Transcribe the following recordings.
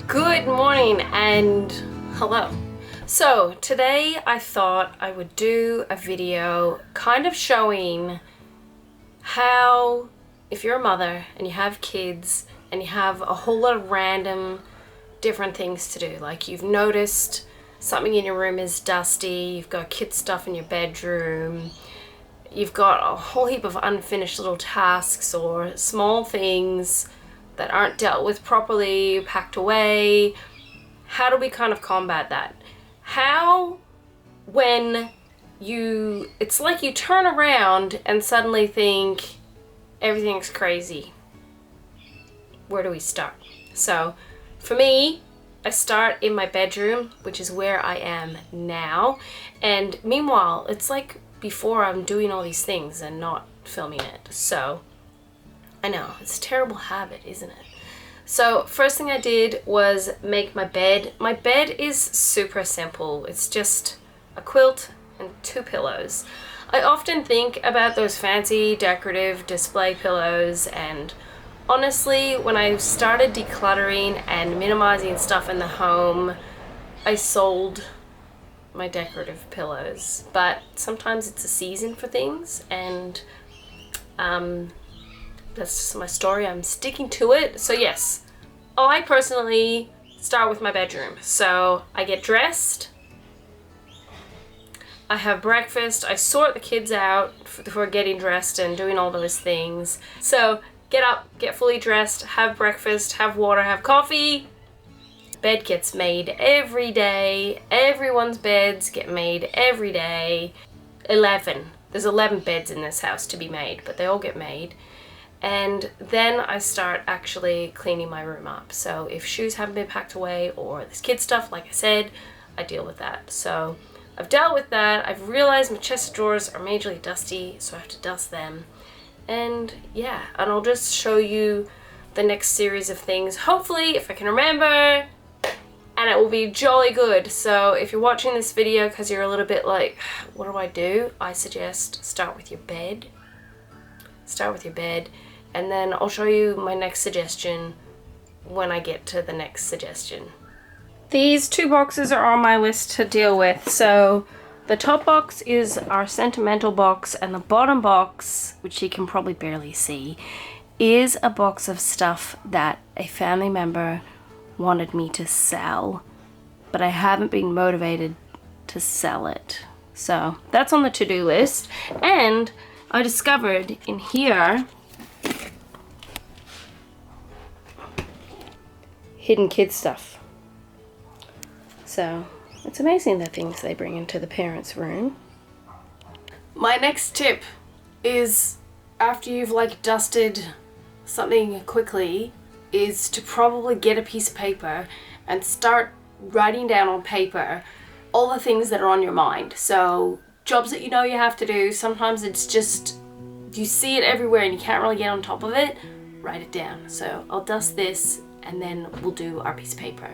Good morning and hello. So today I thought I would do a video kind of showing how, if you're a mother and you have kids and you have a whole lot of random different things to do, like you've noticed something in your room is dusty, you've got kid stuff in your bedroom, you've got a whole heap of unfinished little tasks or small things that aren't dealt with properly, packed away. How do we kind of combat that? How, when it's like you turn around and suddenly think everything's crazy. Where do we start? So for me, I start in my bedroom, which is where I am now. And meanwhile, it's like before I'm doing all these things and not filming it. So I know, it's a terrible habit, isn't it? So first thing I did was make my bed. My bed is super simple. It's just a quilt and 2 pillows. I often think about those fancy decorative display pillows, and honestly, when I started decluttering and minimizing stuff in the home, I sold my decorative pillows. But sometimes it's a season for things, and that's just my story. I'm sticking to it. So yes, I personally start with my bedroom. So I get dressed, I have breakfast, I sort the kids out for getting dressed and doing all those things. So get up, get fully dressed, have breakfast, have water, have coffee. Bed gets made every day. Everyone's beds get made every day. 11. There's 11 beds in this house to be made, but they all get made. And then I start actually cleaning my room up. So if shoes haven't been packed away or there's kid stuff, like I said, I deal with that. So I've dealt with that. I've realized my chest of drawers are majorly dusty, so I have to dust them. And yeah, and I'll just show you the next series of things, hopefully, if I can remember, and it will be jolly good. So if you're watching this video because you're a little bit like, what do? I suggest start with your bed. Start with your bed, and then I'll show you my next suggestion when I get to the next suggestion. These 2 boxes are on my list to deal with. So the top box is our sentimental box, and the bottom box, which you can probably barely see, is a box of stuff that a family member wanted me to sell, but I haven't been motivated to sell it. So that's on the to-do list. And I discovered in here hidden kid stuff. So it's amazing the things they bring into the parents' room. My next tip is, after you've dusted something quickly, is to probably get a piece of paper and start writing down on paper all the things that are on your mind. So jobs that you know you have to do, sometimes it's just, you see it everywhere and you can't really get on top of it, write it down. So I'll dust this and then we'll do our piece of paper.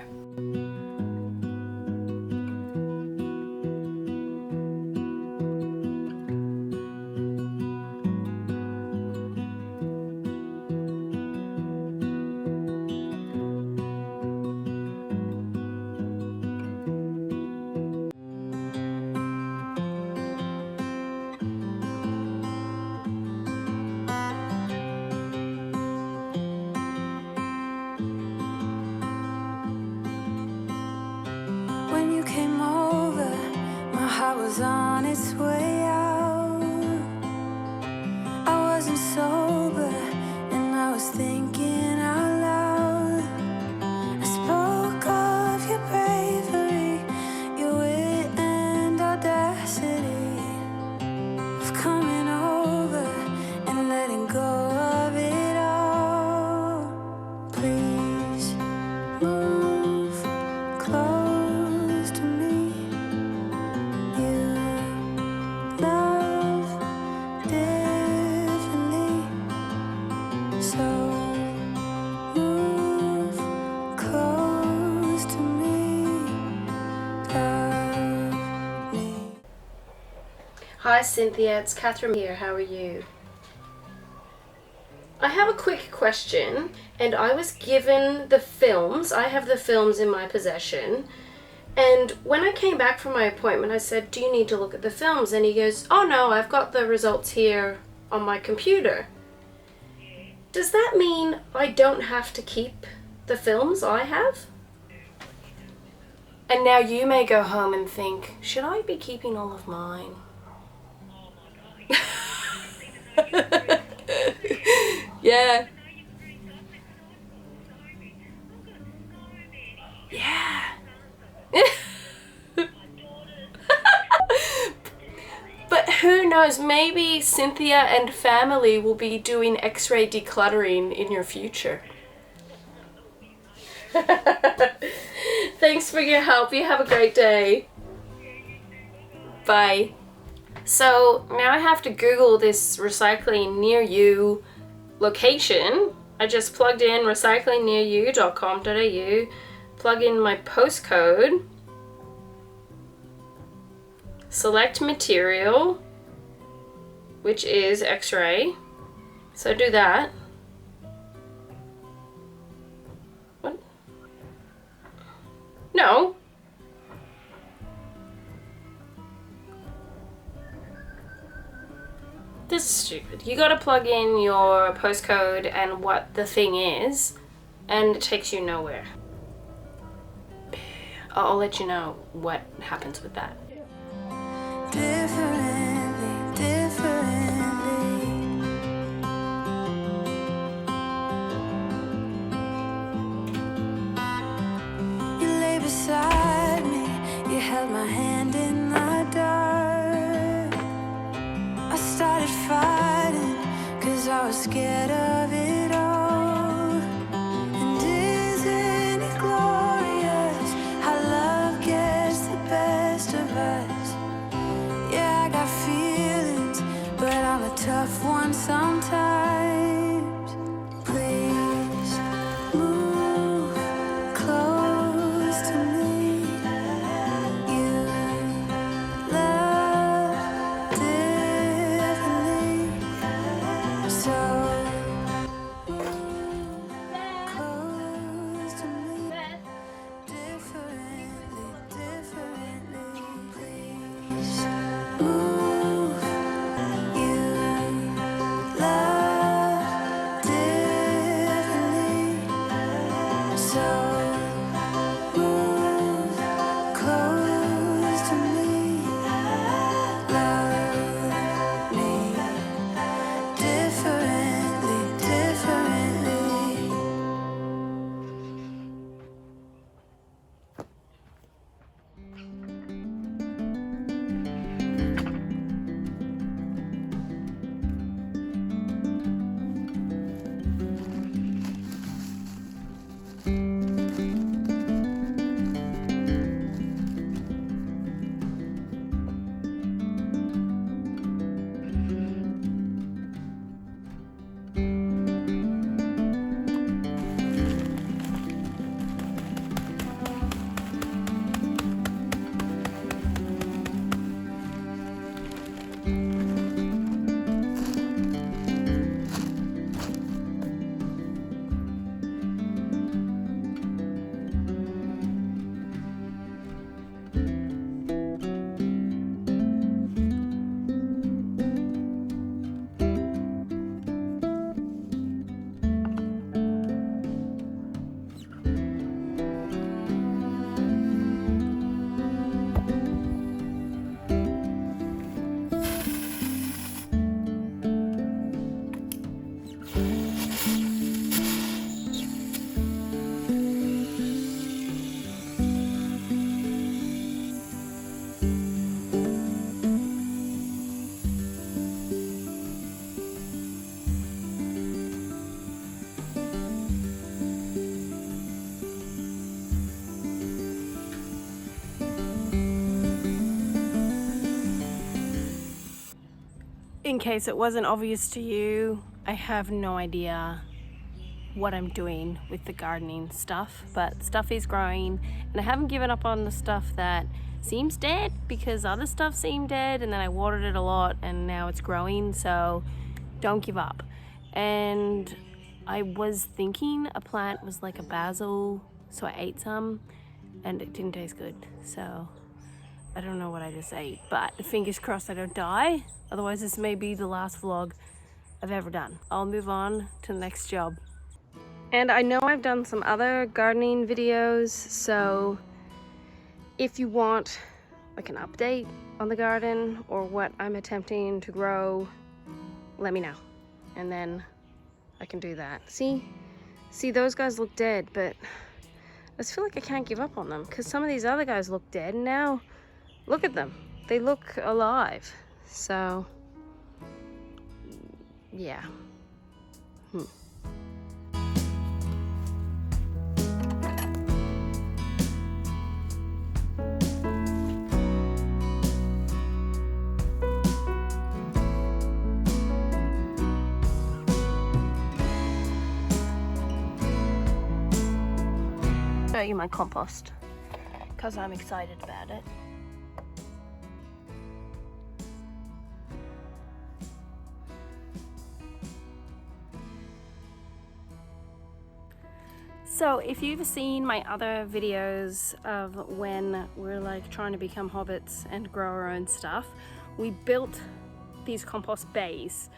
Was on its way out. I wasn't sober and I was thinking out loud. I spoke of your bravery, your wit and audacity, of coming over and letting go of it all. Please move close to me. Hi Cynthia, it's Catherine here. How are you? I have a quick question, and I was given the films. I have the films in my possession. And when I came back from my appointment, I said, do you need to look at the films? And he goes, oh no, I've got the results here on my computer. Does that mean I don't have to keep the films I have? And now you may go home and think, should I be keeping all of mine? Yeah. Yeah. But who knows, maybe Cynthia and family will be doing x-ray decluttering in your future. Thanks for your help. You have a great day. Bye. So now I have to Google this recycling near you location. I just plugged in recyclingnearyou.com.au, plug in my postcode, select material, which is x-ray. So do that. What? No. This is stupid. You gotta plug in your postcode and what the thing is, and it takes you nowhere. I'll let you know what happens with that. Differently. You lay beside me, you held my hand in the dark. I started fighting, 'cause I was scared of it all. And isn't it glorious how love gets the best of us? Yeah, I got feelings, but I'm a tough one sometimes. Please move close to me. You love differently, so move close to me. Differently, please move. You love differently, so move close to me. Love me differently. In case it wasn't obvious to you, I have no idea what I'm doing with the gardening stuff, but stuff is growing, and I haven't given up on the stuff that seems dead because other stuff seemed dead, and then I watered it a lot and now it's growing, so don't give up. and I was thinking a plant was like a basil, so I ate some and it didn't taste good. So I don't know what I just ate, but fingers crossed I don't die. Otherwise this may be the last vlog I've ever done. I'll move on to the next job. And I know I've done some other gardening videos, so if you want like an update on the garden or what I'm attempting to grow, let me know. And then I can do that. See, those guys look dead, but I just feel like I can't give up on them because some of these other guys look dead and now look at them. They look alive. So, yeah. Show you my compost because I'm excited about it. So if you've seen my other videos of when we're like trying to become hobbits and grow our own stuff, we built these compost bays,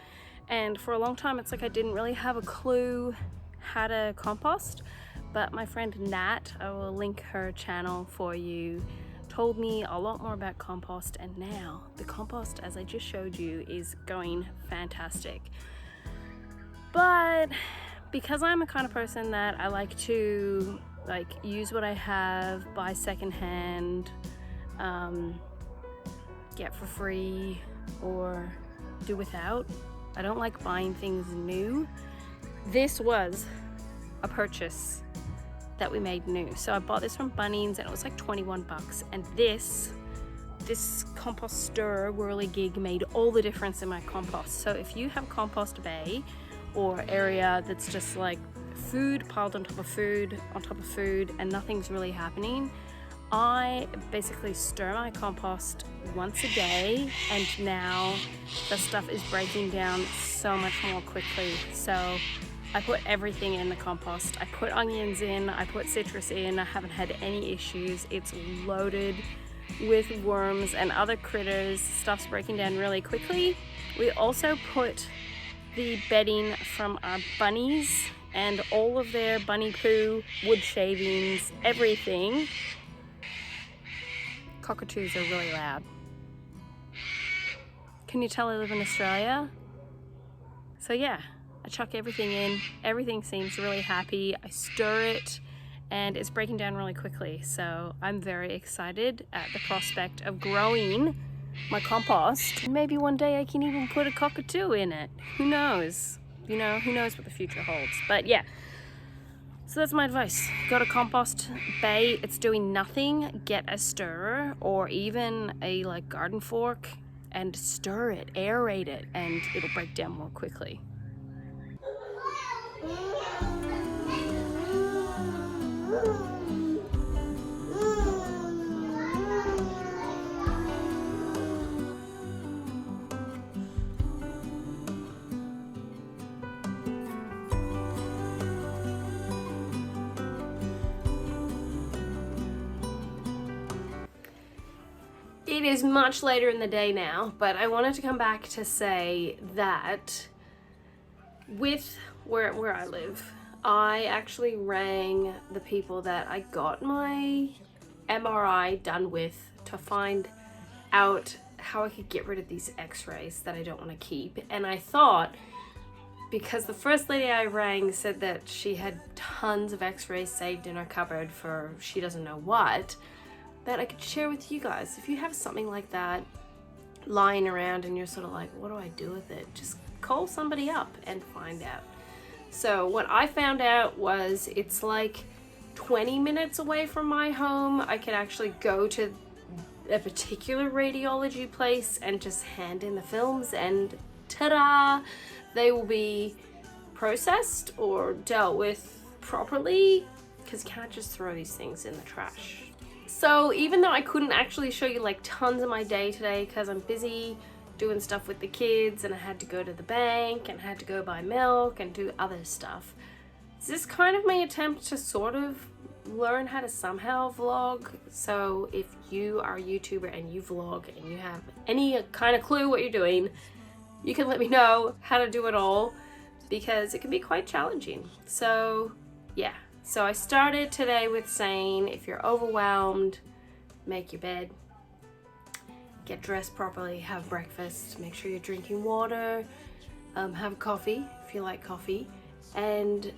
and for a long time it's like I didn't really have a clue how to compost. But my friend Nat, I will link her channel for you, told me a lot more about compost, and now the compost, as I just showed you, is going fantastic. But because I'm a kind of person that I like to use what I have, buy secondhand, get for free, or do without. I don't like buying things new. This was a purchase that we made new. So I bought this from Bunnings and it was like 21 bucks. And this compost stir whirligig made all the difference in my compost. So if you have a compost bay or area that's just like food piled on top of food and nothing's really happening, I basically stir my compost once a day, and now the stuff is breaking down so much more quickly. So I put everything in the compost. I put onions in, I put citrus in. I haven't had any issues. It's loaded with worms and other critters. Stuff's breaking down really quickly. We also put the bedding from our bunnies and all of their bunny poo, wood shavings, everything. Cockatoos are really loud. Can you tell I live in Australia? So yeah. I chuck everything in, everything seems really happy, I stir it, and it's breaking down really quickly. So I'm very excited at the prospect of growing my compost. Maybe one day I can even put a cockatoo in it. Who knows? You know, who knows what the future holds. But yeah, so that's my advice. Go to compost bay, it's doing nothing, get a stirrer or even a garden fork and stir it, aerate it, and it'll break down more quickly. It is much later in the day now, but I wanted to come back to say that with where I live, I actually rang the people that I got my MRI done with to find out how I could get rid of these x-rays that I don't want to keep. And I thought, because the first lady I rang said that she had tons of x-rays saved in her cupboard for she doesn't know what, that I could share with you guys. If you have something like that lying around and you're sort of like, what do I do with it? Just call somebody up and find out. So what I found out was it's like 20 minutes away from my home. I could actually go to a particular radiology place and just hand in the films, and ta-da, they will be processed or dealt with properly, because you can't just throw these things in the trash. So even though I couldn't actually show you like tons of my day today because I'm busy doing stuff with the kids, and I had to go to the bank and had to go buy milk and do other stuff. This is kind of my attempt to sort of learn how to somehow vlog. So if you are a YouTuber and you vlog and you have any kind of clue what you're doing, you can let me know how to do it all, because it can be quite challenging. So yeah, so I started today with saying, if you're overwhelmed, make your bed, get dressed properly, have breakfast, make sure you're drinking water, have coffee if you like coffee. And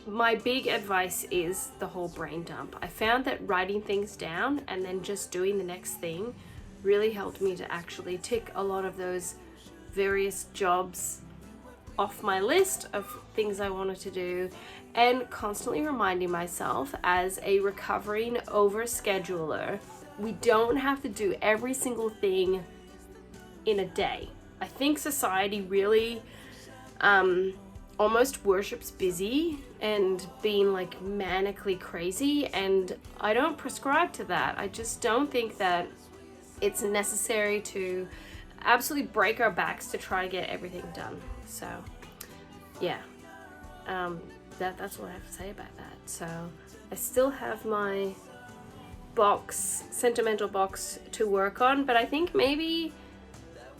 my big advice is the whole brain dump. I found that writing things down and then just doing the next thing really helped me to actually tick a lot of those various jobs off my list of things I wanted to do, and constantly reminding myself, as a recovering overscheduler, we don't have to do every single thing in a day. I think society really almost worships busy and being like manically crazy, and I don't prescribe to that. I just don't think that it's necessary to absolutely break our backs to try to get everything done. So yeah, that's what I have to say about that. So I still have my sentimental box to work on, but I think maybe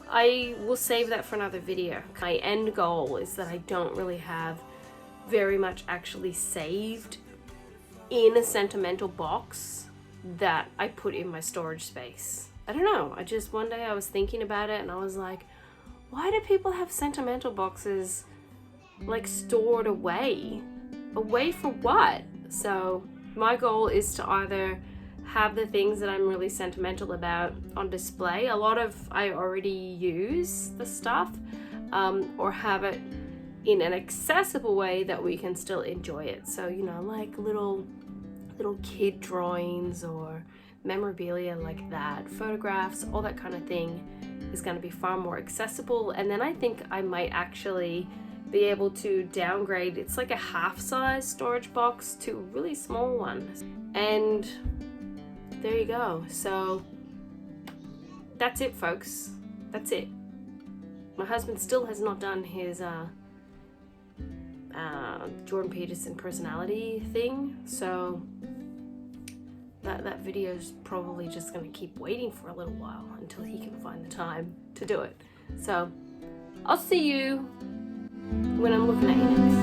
I will save that for another video. My end goal is that I don't really have very much actually saved in a sentimental box that I put in my storage space. I don't know, one day I was thinking about it and I was like, why do people have sentimental boxes like stored away? Away for what? So my goal is to either have the things that I'm really sentimental about on display. A lot of I already use the stuff, or have it in an accessible way that we can still enjoy it. So, you know, like little kid drawings or memorabilia like that, photographs, all that kind of thing is going to be far more accessible. And then I think I might actually be able to downgrade. It's like a half-size storage box to a really small one. And there you go. So that's it, folks. That's it. My husband still has not done his Jordan Peterson personality thing, so that video is probably just going to keep waiting for a little while until he can find the time to do it. So I'll see you when I'm looking at you next.